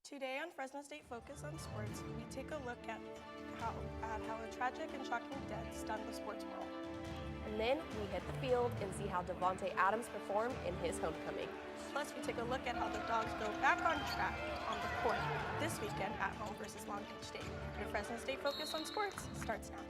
Today on Fresno State Focus on Sports, we take a look at how a tragic and shocking death stunned the sports world. And then we hit the field and see how Davante Adams performed in his homecoming. Plus, we take a look at how the Dogs go back on track on the court this weekend at home versus Long Beach State. Your Fresno State Focus on Sports starts now.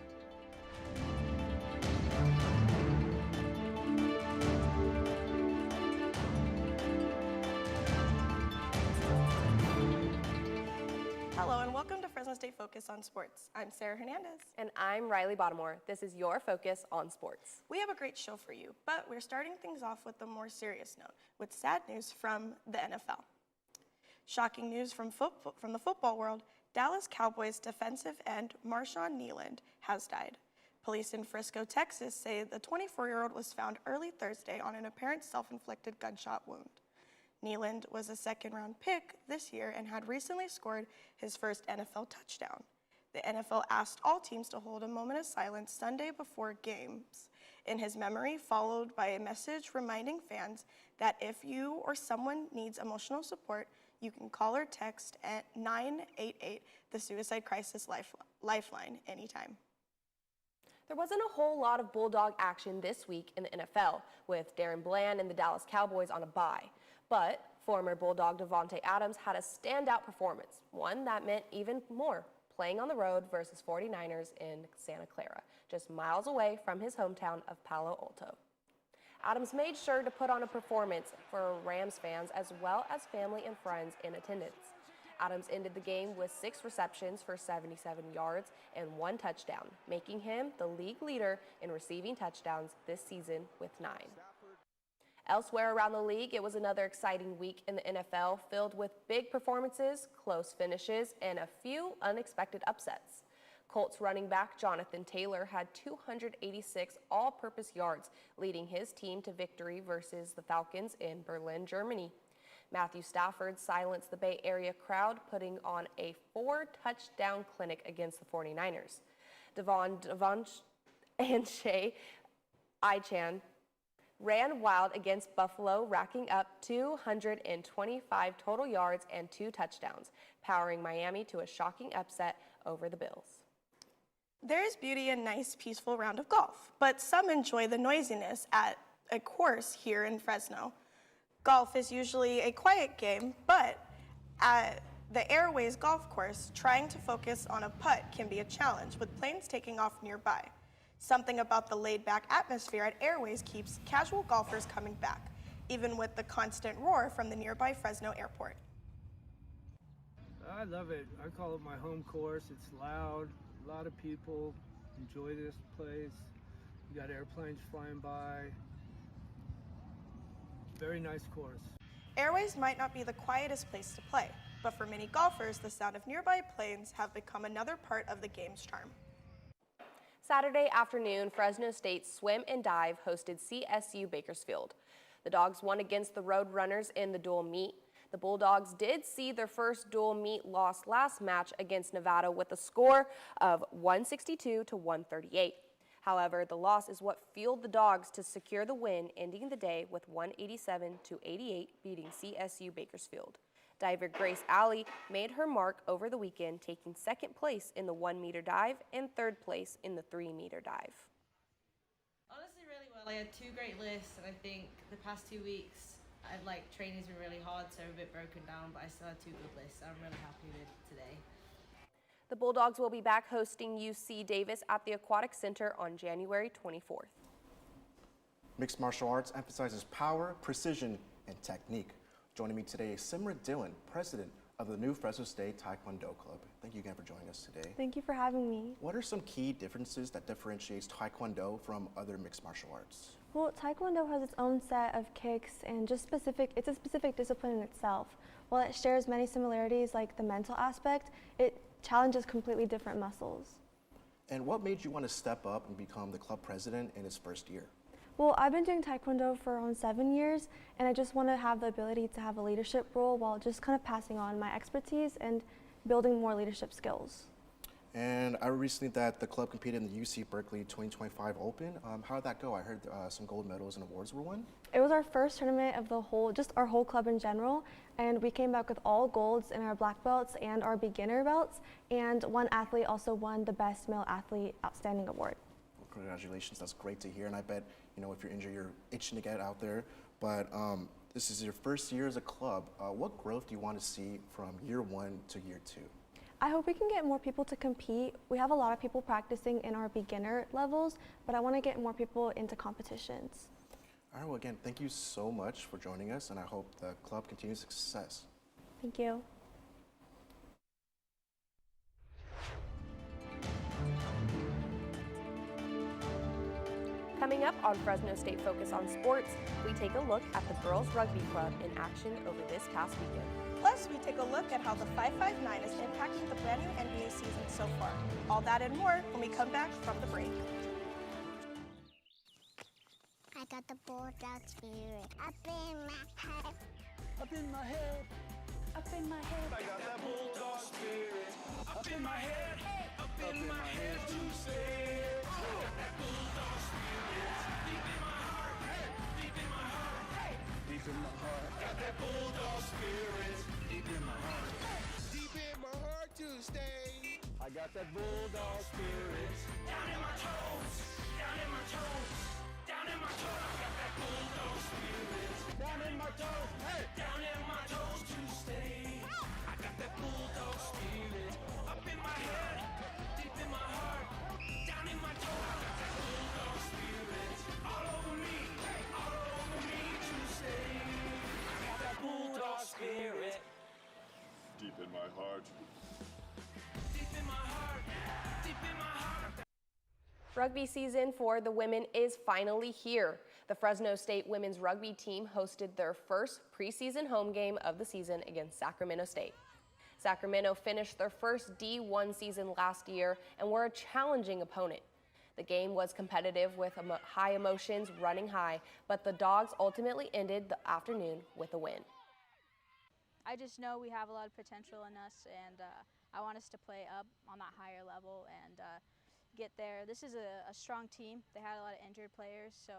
Hello and welcome to Fresno State Focus on Sports. I'm Sarah Hernandez. And I'm Riley Bottomore. This is your Focus on Sports. We have a great show for you, but we're starting things off with a more serious note, with sad news from the NFL. Shocking news from the football world, Dallas Cowboys defensive end Marshawn Kneeland has died. Police in Frisco, Texas say the 24-year-old was found early Thursday on an apparent self-inflicted gunshot wound. Kneeland was a second-round pick this year and had recently scored his first NFL touchdown. The NFL asked all teams to hold a moment of silence Sunday before games in his memory, followed by a message reminding fans that if you or someone needs emotional support, you can call or text at 988, the Suicide Crisis Lifeline, anytime. There wasn't a whole lot of Bulldog action this week in the NFL, with Darren Bland and the Dallas Cowboys on a bye. But former Bulldog Davante Adams had a standout performance, one that meant even more, playing on the road versus 49ers in Santa Clara, just miles away from his hometown of Palo Alto. Adams made sure to put on a performance for Rams fans as well as family and friends in attendance. Adams ended the game with 6 receptions for 77 yards and 1 touchdown, making him the league leader in receiving touchdowns this season with 9. Elsewhere around the league, it was another exciting week in the NFL filled with big performances, close finishes, and a few unexpected upsets. Colts running back Jonathan Taylor had 286 all-purpose yards, leading his team to victory versus the Falcons in Berlin, Germany. Matthew Stafford silenced the Bay Area crowd, putting on a 4-touchdown clinic against the 49ers. Devon and Shay Ichan ran wild against Buffalo, racking up 225 total yards and 2 touchdowns, powering Miami to a shocking upset over the Bills. There is beauty in a nice, peaceful round of golf, but some enjoy the noisiness at a course here in Fresno. Golf is usually a quiet game, but at the Airways golf course, trying to focus on a putt can be a challenge, with planes taking off nearby. Something about the laid-back atmosphere at Airways keeps casual golfers coming back, even with the constant roar from the nearby Fresno airport. I love it. I call it my home course. It's loud. A lot of people enjoy this place. You got airplanes flying by. Very nice course. Airways might not be the quietest place to play, but for many golfers, the sound of nearby planes have become another part of the game's charm. Saturday afternoon, Fresno State Swim and Dive hosted CSU Bakersfield. The Dogs won against the Roadrunners in the dual meet. The Bulldogs did see their first dual meet loss last match against Nevada with a score of 162 to 138. However, the loss is what fueled the Dogs to secure the win, ending the day with 187 to 88, beating CSU Bakersfield. Diver Grace Alley made her mark over the weekend, taking 2nd place in the 1-meter dive and 3rd place in the 3-meter dive. Honestly, really well. I had 2 great lists, and I think the past 2 weeks, training's been really hard, so I'm a bit broken down, but I still had 2 good lists, so I'm really happy with today. The Bulldogs will be back hosting UC Davis at the Aquatic Center on January 24th. Mixed martial arts emphasizes power, precision, and technique. Joining me today is Simran Dillon, president of the new Fresno State Taekwondo Club. Thank you again for joining us today. Thank you for having me. What are some key differences that differentiates Taekwondo from other mixed martial arts? Well, Taekwondo has its own set of kicks and it's a specific discipline in itself. While it shares many similarities like the mental aspect, it challenges completely different muscles. And what made you want to step up and become the club president in its first year? Well, I've been doing Taekwondo for around 7 years, and I just want to have the ability to have a leadership role while just kind of passing on my expertise and building more leadership skills. And I read recently that the club competed in the UC Berkeley 2025 Open. How did that go? I heard some gold medals and awards were won. It was our first tournament of the whole, just our whole club in general, and we came back with all golds in our black belts and our beginner belts, and one athlete also won the Best Male Athlete Outstanding Award. Well, congratulations, that's great to hear, and I bet, if you're injured, you're itching to get out there, but this is your first year as a club. What growth do you want to see from year 1 to year 2? I hope we can get more people to compete. We have a lot of people practicing in our beginner levels, but I want to get more people into competitions. All right, well, again, thank you so much for joining us, and I hope the club continues success. Thank you. Coming up on Fresno State Focus on Sports, we take a look at the girls rugby club in action over this past weekend. Plus, we take a look at how the 559 is impacting the brand new NBA season so far. All that and more when we come back from the break. I got the bulldog spirit up in my head. Up in my head. Up in my head. I got that bulldog spirit. Up in my head. Up in my head to stay. I got that bulldog spirit. Deep in my heart. Deep in my heart. Deep in my heart. Got that bulldog spirit. Deep in my heart. Deep in my heart to stay. I got that bulldog spirit. Down in my toes. Down in my toes. Down in my toes. I got that bulldog spirit. Down in my toes. Hey. Down in my toes to stay. I got that bulldog spirit. Up in my head. Deep in my heart. Down in my toes. I got that bulldog spirit. All over me. All over me to stay. I got that bulldog spirit. Deep in my heart. Deep in my heart. Deep in my heart. Rugby season for the women is finally here. The Fresno State women's rugby team hosted their first preseason home game of the season against Sacramento State. Sacramento finished their first D1 season last year and were a challenging opponent. The game was competitive with high emotions running high, but the Dogs ultimately ended the afternoon with a win. I just know we have a lot of potential in us, and I want us to play up on that higher level and get there. This is a strong team. They had a lot of injured players, so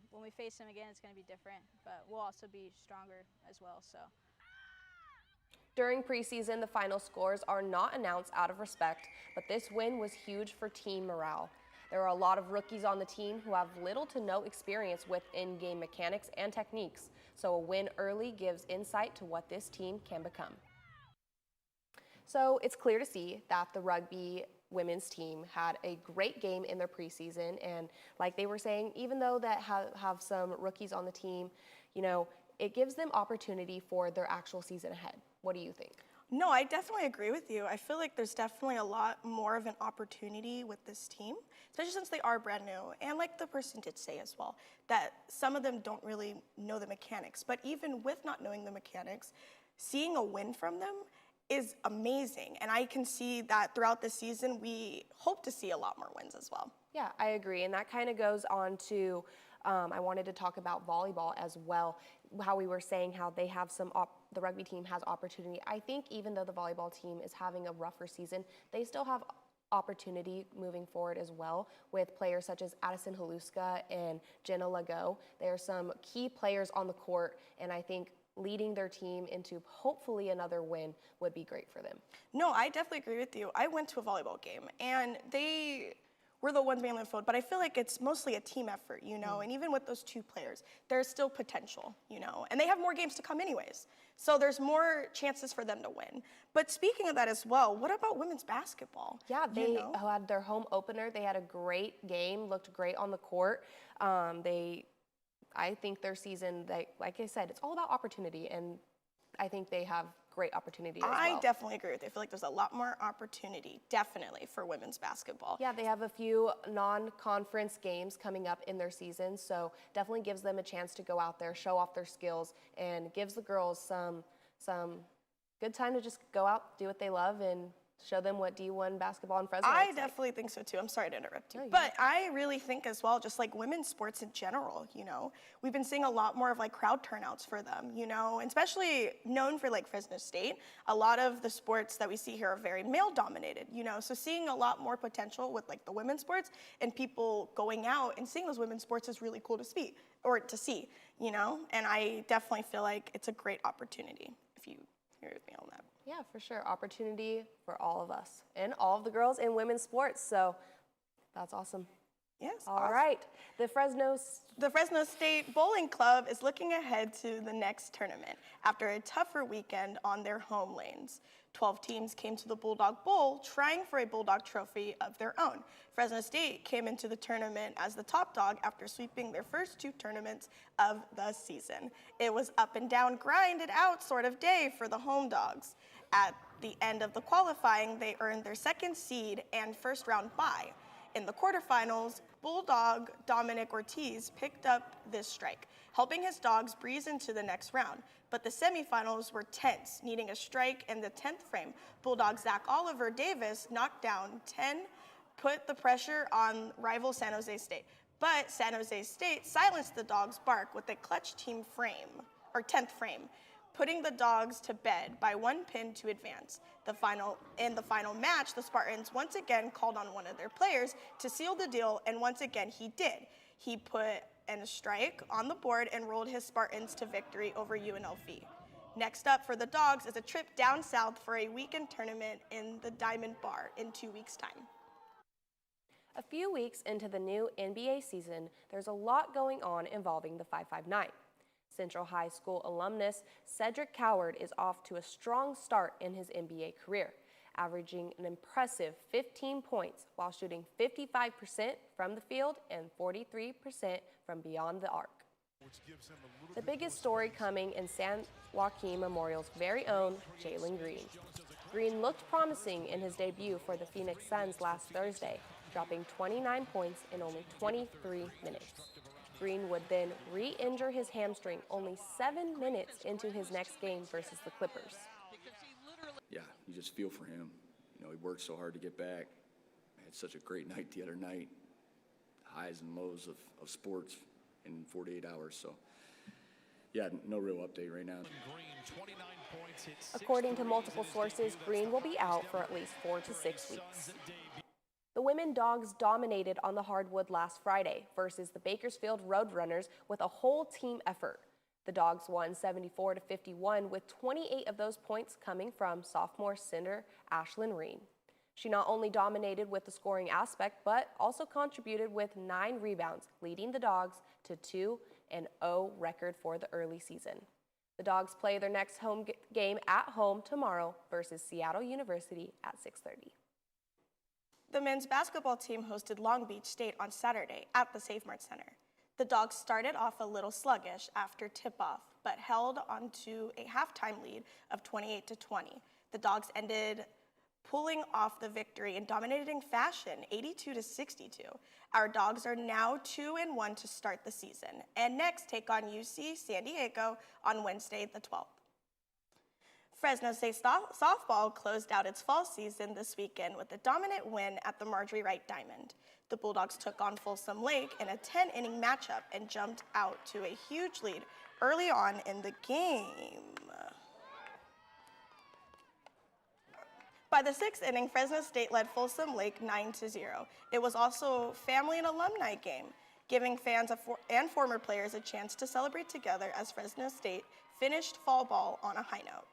when we face them again, it's going to be different, but we'll also be stronger as well. So. During preseason, the final scores are not announced out of respect, but this win was huge for team morale. There are a lot of rookies on the team who have little to no experience with in-game mechanics and techniques, so a win early gives insight to what this team can become. So it's clear to see that the rugby women's team had a great game in their preseason, and like they were saying, even though that have some rookies on the team, it gives them opportunity for their actual season ahead. What do you think? No, I definitely agree with you. I feel like there's definitely a lot more of an opportunity with this team, especially since they are brand new. And like the person did say as well, that some of them don't really know the mechanics. But even with not knowing the mechanics, seeing a win from them is amazing. And I can see that throughout the season, we hope to see a lot more wins as well. Yeah, I agree. And that kind of goes on to, I wanted to talk about volleyball as well, how we were saying how they have the rugby team has opportunity. I think even though the volleyball team is having a rougher season, they still have opportunity moving forward as well with players such as Addison Haluska and Jenna Lago. They are some key players on the court, and I think leading their team into hopefully another win would be great for them. No, I definitely agree with you. I went to a volleyball game, and they were the ones mainly on the field, but I feel like it's mostly a team effort, and even with those two players, there's still potential, and they have more games to come anyways. So there's more chances for them to win. But speaking of that as well, what about women's basketball? Yeah, they had their home opener. They had a great game, looked great on the court. I think their season, like I said, it's all about opportunity, and I think they have great opportunity as well. I definitely agree with you. I feel like there's a lot more opportunity, definitely, for women's basketball. Yeah, they have a few non-conference games coming up in their season, so definitely gives them a chance to go out there, show off their skills, and gives the girls some good time to just go out, do what they love, and Show them what D1 basketball in Fresno I looks definitely think so too. I'm sorry to interrupt you. No, you're But I really think as well, just like women's sports in general, you know, we've been seeing a lot more of like crowd turnouts for them, you know, and especially known for like Fresno State. A lot of the sports that we see here are very male dominated, you know, so seeing a lot more potential with like the women's sports and people going out and seeing those women's sports is really cool to see, you know, and I definitely feel like it's a great opportunity if you agree with me on that. Yeah, for sure. Opportunity for all of us and all of the girls in women's sports. So that's awesome. Yes. All awesome. right. The Fresno State Bowling Club is looking ahead to the next tournament after a tougher weekend on their home lanes. 12 teams came to the Bulldog Bowl trying for a Bulldog trophy of their own. Fresno State came into the tournament as the top dog after sweeping their first 2 tournaments of the season. It was up and down, grinded out sort of day for the home dogs. At the end of the qualifying, they earned their 2nd seed and first round bye. In the quarterfinals, Bulldog Dominic Ortiz picked up this strike, helping his dogs breeze into the next round. But the semifinals were tense, needing a strike in the 10th frame. Bulldog Zach Oliver Davis knocked down 10, put the pressure on rival San Jose State. But San Jose State silenced the dogs' bark with a clutch team frame, or 10th frame, putting the dogs to bed by 1 pin to advance. In the final match, the Spartans once again called on one of their players to seal the deal, and once again he did. He put a strike on the board and rolled his Spartans to victory over UNLV. Next up for the dogs is a trip down south for a weekend tournament in the Diamond Bar in 2 weeks' time. A few weeks into the new NBA season, there's a lot going on involving the 559. Central High School alumnus Cedric Coward is off to a strong start in his NBA career, averaging an impressive 15 points while shooting 55% from the field and 43% from beyond the arc. The biggest story coming in San Joaquin Memorial's very own Jalen Green. Green looked promising in his debut for the Phoenix Suns last Thursday, dropping 29 points in only 23 minutes. Green would then re-injure his hamstring only 7 minutes into his next game versus the Clippers. Yeah, you just feel for him. You know, he worked so hard to get back. Had such a great night the other night. Highs and lows of sports in 48 hours. So, yeah, no real update right now. According to multiple sources, Green will be out for at least 4 to 6 weeks. The women dogs dominated on the hardwood last Friday versus the Bakersfield Roadrunners with a whole team effort. The dogs won 74-51 with 28 of those points coming from sophomore center Ashlyn Reen. She not only dominated with the scoring aspect, but also contributed with 9 rebounds, leading the dogs to 2-0 record for the early season. The dogs play their next home game at home tomorrow versus Seattle University at 6:30. The men's basketball team hosted Long Beach State on Saturday at the SafeMart Center. The dogs started off a little sluggish after tip-off, but held onto a halftime lead of 28-20. The dogs ended pulling off the victory in dominating fashion, 82-62. Our dogs are now 2-1 to start the season, and next take on UC San Diego on Wednesday the 12th. Fresno State softball closed out its fall season this weekend with a dominant win at the Marjorie Wright Diamond. The Bulldogs took on Folsom Lake in a 10-inning matchup and jumped out to a huge lead early on in the game. By the 6th inning, Fresno State led Folsom Lake 9-0. It was also a family and alumni game, giving fans and former players a chance to celebrate together as Fresno State finished fall ball on a high note.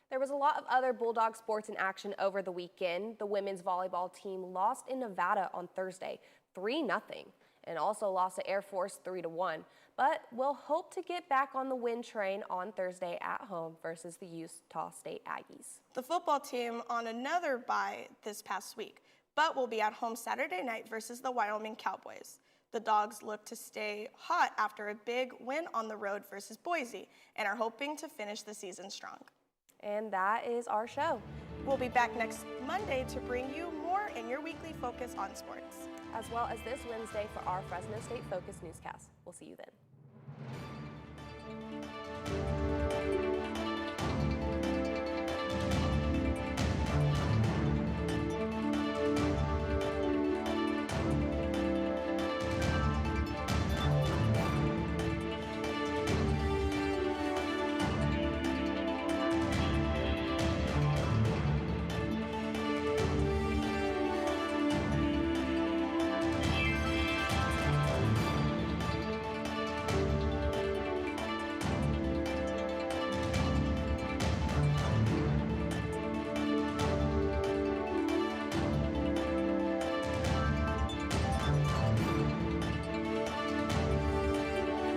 There was a lot of other Bulldog sports in action over the weekend. The women's volleyball team lost in Nevada on Thursday, 3-0, and also lost to Air Force 3-1, but will hope to get back on the win train on Thursday at home versus the Utah State Aggies. The football team on another bye this past week, but will be at home Saturday night versus the Wyoming Cowboys. The Dogs look to stay hot after a big win on the road versus Boise and are hoping to finish the season strong. And that is our show. We'll be back next Monday to bring you more in your weekly focus on sports, as well as this Wednesday for our Fresno State Focus newscast. We'll see you then.